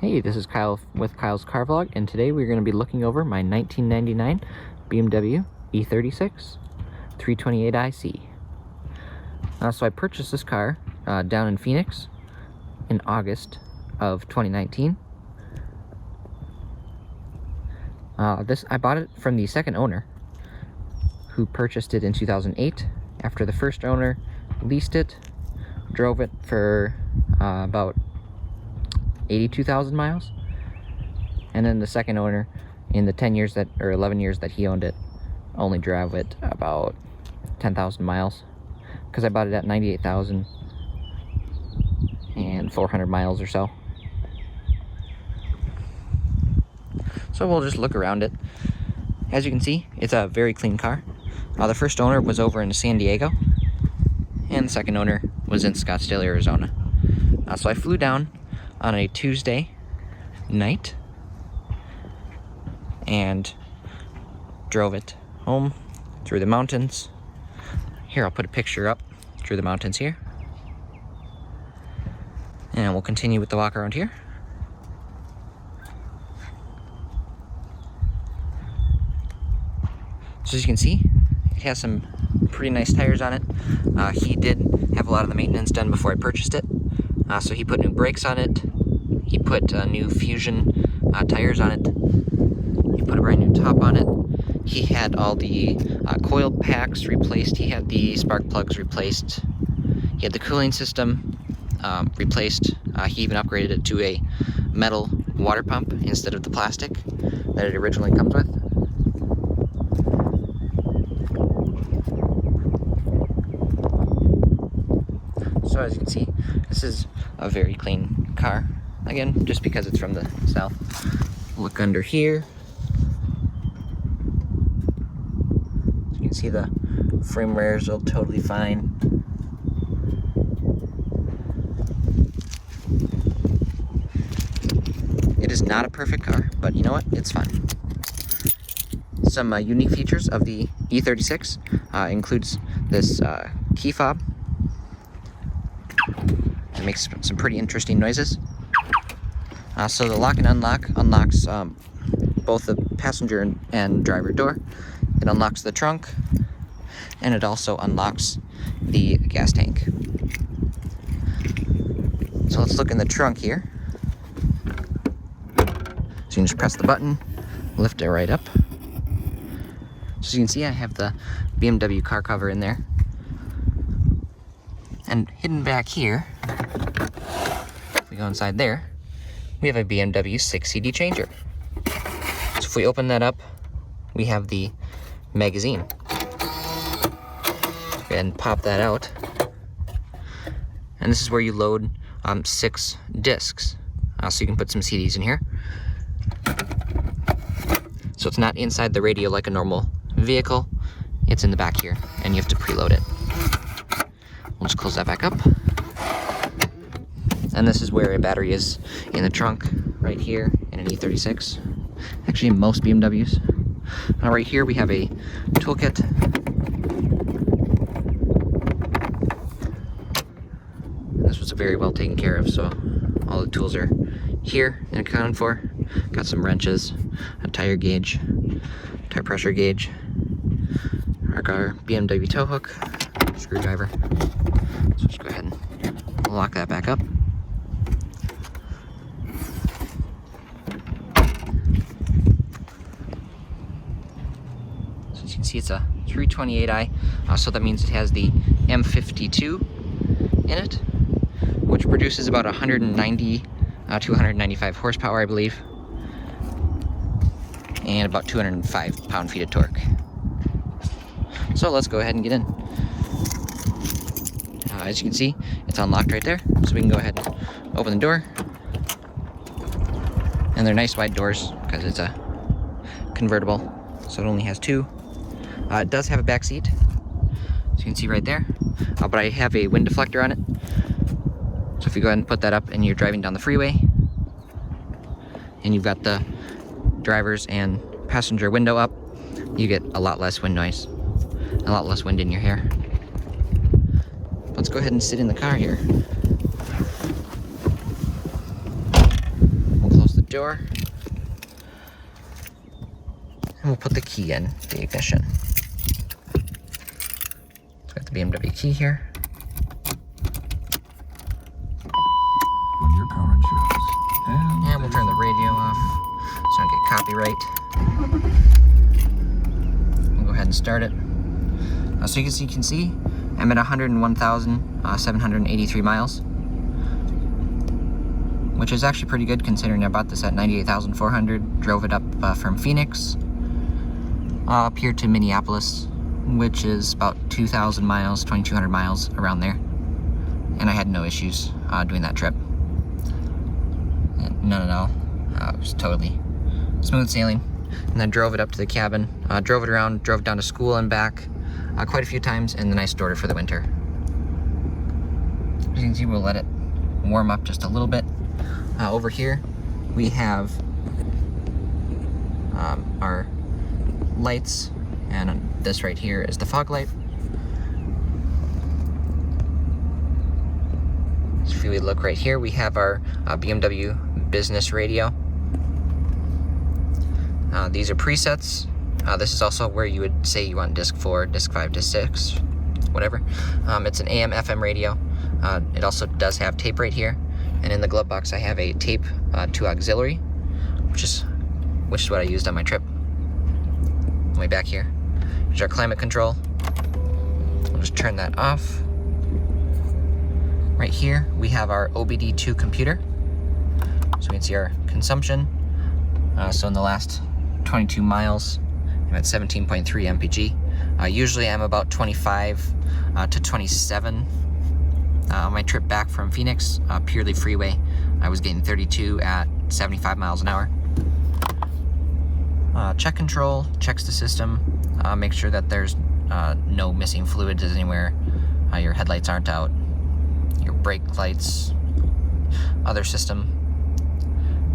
Hey, this is Kyle with Kyle's Car Vlog, and today we're going to be looking over my 1999 BMW E36 328iC. So I purchased this car down in Phoenix in August of 2019. I bought it from the second owner, who purchased it in 2008 after the first owner leased it, drove it for about 82,000 miles, and then the second owner, in the 10 years that, or 11 years that he owned it, only drove it about 10,000 miles, because I bought it at 98,400 miles or so. So we'll just look around it. As you can see, it's a very clean car. The first owner was over in San Diego, and the second owner was in Scottsdale, Arizona. So I flew down on a Tuesday night and drove it home through the mountains. Here, I'll put a picture up through the mountains here, and we'll continue with the walk around here. So as you can see, it has some pretty nice tires on it. He did have a lot of the maintenance done before I purchased it. So he put new brakes on it. He put new Fusion tires on it. He put a brand new top on it. He had all the coil packs replaced. He had the spark plugs replaced. He had the cooling system replaced. He even upgraded it to a metal water pump instead of the plastic that it originally comes with. So as you can see, this is a very clean car. Again, just because it's from the south. Look under here. So you can see the frame rails are totally fine. It is not a perfect car, but you know what? It's fine. Some unique features of the E36 includes this key fob. It makes some pretty interesting noises. So the lock and unlock unlocks both the passenger and driver door. It unlocks the trunk, and it also unlocks the gas tank. So let's look in the trunk here. So you can just press the button, lift it right up. So as you can see, I have the BMW car cover in there. And hidden back here, if we go inside there, we have a BMW 6 CD changer. So if we open that up, we have the magazine. Go ahead and pop that out. And this is where you load 6 discs. So you can put some CDs in here. So it's not inside the radio like a normal vehicle. It's in the back here, and you have to preload it. We'll just close that back up. And this is where a battery is in the trunk, right here in an E36. Actually, in most BMWs. Now right here we have a toolkit. This was very well taken care of, so all the tools are here and accounted for. Got some wrenches, a tire gauge, tire pressure gauge, our BMW tow hook, screwdriver. So just go ahead and lock that back up. So as you can see, it's a 328i, so that means it has the M52 in it, which produces about 190 to 195 horsepower, I believe, and about 205 pound-feet of torque. So let's go ahead and get in. As you can see, it's unlocked right there, so we can go ahead and open the door. And they're nice wide doors because it's a convertible, so it only has 2. It does have a back seat, so you can see right there, but I have a wind deflector on it. So if you go ahead and put that up and you're driving down the freeway, and you've got the driver's and passenger window up, you get a lot less wind noise, a lot less wind in your hair. Let's go ahead and sit in the car here. We'll door. And we'll put the key in the ignition. Got the BMW key here. On your car insurance. And we'll turn the radio off so I don't get copyright. We'll go ahead and start it. So you can see, I'm at 101,783 miles, which is actually pretty good considering I bought this at 98,400. Drove it up from Phoenix up here to Minneapolis, which is about 2,000 miles, 2,200 miles, around there. And I had no issues doing that trip. None at all. It was totally smooth sailing. And then drove it up to the cabin, drove it around, drove down to school and back quite a few times, and then I stored it for the winter. As you can see, we'll let it warm up just a little bit. Over here, we have our lights, and this right here is the fog light. So if we look right here, we have our BMW business radio. These are presets. This is also where you would say you want disc 4, disc 5, disc 6, whatever. It's an AM FM radio. It also does have tape right here, and in the glove box I have a tape to auxiliary, which is what I used on my trip. Way back here, here's our climate control. I'll just turn that off. Right here we have our OBD2 computer, so we can see our consumption. So in the last 22 miles, I'm at 17.3 mpg. Usually I'm about 25 to 27. On my trip back from Phoenix, purely freeway, I was getting 32 at 75 miles an hour. Check control checks the system, make sure that there's no missing fluids anywhere, your headlights aren't out, your brake lights, other system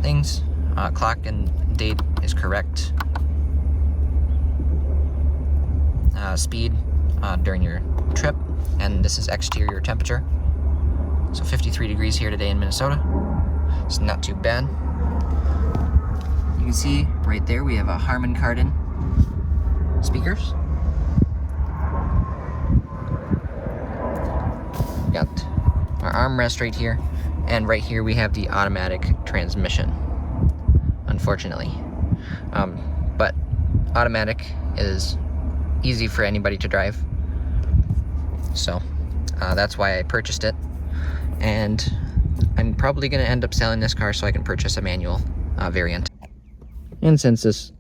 things. Clock and date is correct. Speed during your trip, and this is exterior temperature. So 53 degrees here today in Minnesota. It's not too bad. You can see right there we have a Harman Kardon speakers. Got our armrest right here, and right here we have the automatic transmission, unfortunately. But automatic is easy for anybody to drive, so that's why I purchased it, and I'm probably going to end up selling this car so I can purchase a manual variant. And since this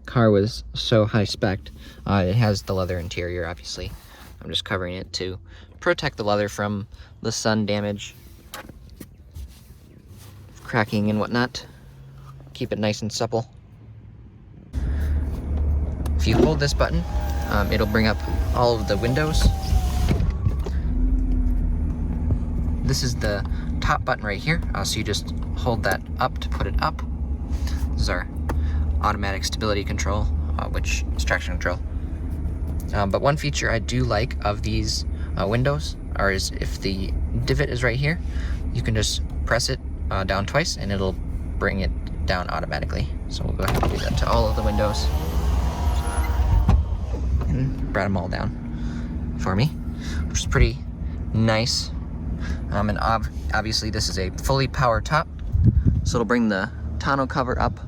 car was so high spec, it has the leather interior. Obviously I'm just covering it to protect the leather from the sun damage, cracking and whatnot, keep it nice and supple. If you hold this button, it'll bring up all of the windows. This is the top button right here, so you just hold that up to put it up. This is our automatic stability control, which is traction control. But one feature I do like of these windows is if the divot is right here, you can just press it down twice and it'll bring it down automatically. So we'll go ahead and do that to all of the windows. And brought them all down for me, which is pretty nice. And obviously this is a fully power top, so it'll bring the tonneau cover up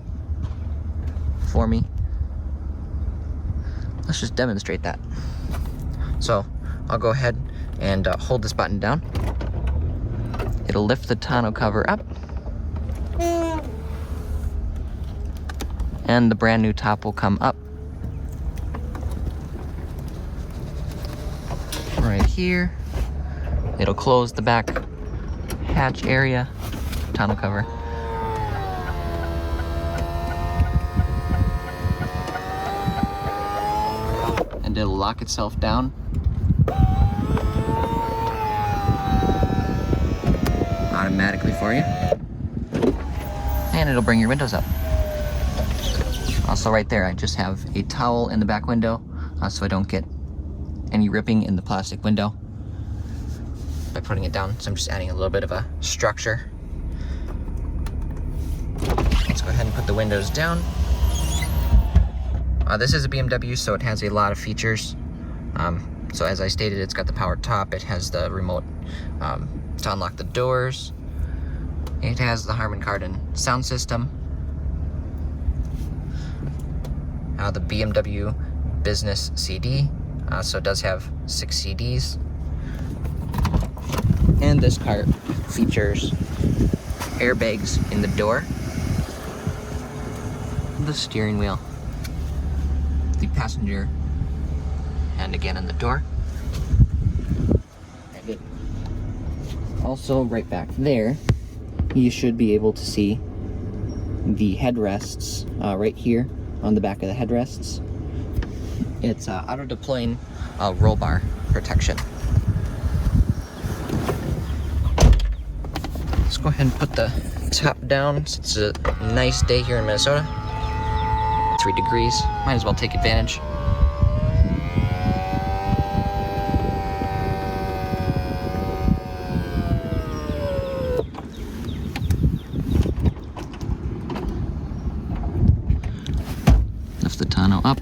for me. Let's just demonstrate that. So I'll go ahead and hold this button down. It'll lift the tonneau cover up, and the brand new top will come up. Right here, it'll close the back hatch area, tonneau cover. And it'll lock itself down. Automatically for you. And it'll bring your windows up. Also right there, I just have a towel in the back window so I don't get any ripping in the plastic window by putting it down. So I'm just adding a little bit of a structure. Let's go ahead and put the windows down. This is a BMW, so it has a lot of features. So as I stated, it's got the power top, it has the remote to unlock the doors, it has the Harman Kardon sound system, the BMW Business CD, so it does have 6 CDs, and this car features airbags in the door, the steering wheel, the passenger, and again in the door. And it also, right back there, you should be able to see the headrests right here on the back of the headrests. It's auto-deploying roll bar protection. Let's go ahead and put the top down. It's a nice day here in Minnesota. 3 degrees. Might as well take advantage. Lift the tonneau up.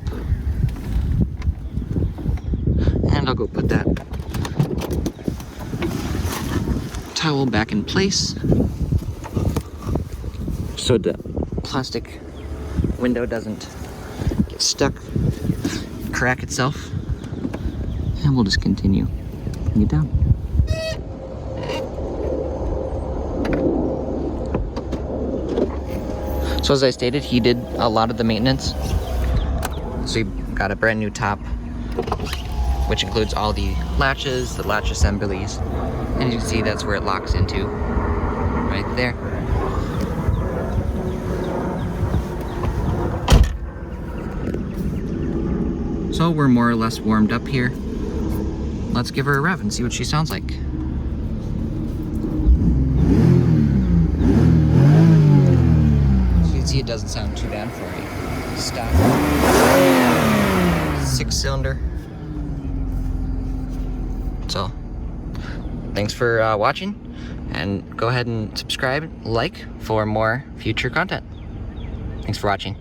And I'll go put that towel back in place so the plastic window doesn't get stuck, crack itself, and we'll just continue putting it down. So as I stated, he did a lot of the maintenance. So he got a brand new top, which includes all the latches, the latch assemblies, and you can see that's where it locks into, right there. So we're more or less warmed up here. Let's give her a rev and see what she sounds like. As you can see, it doesn't sound too bad for a stock 6-cylinder. So, thanks for watching, and go ahead and subscribe, like for more future content. Thanks for watching.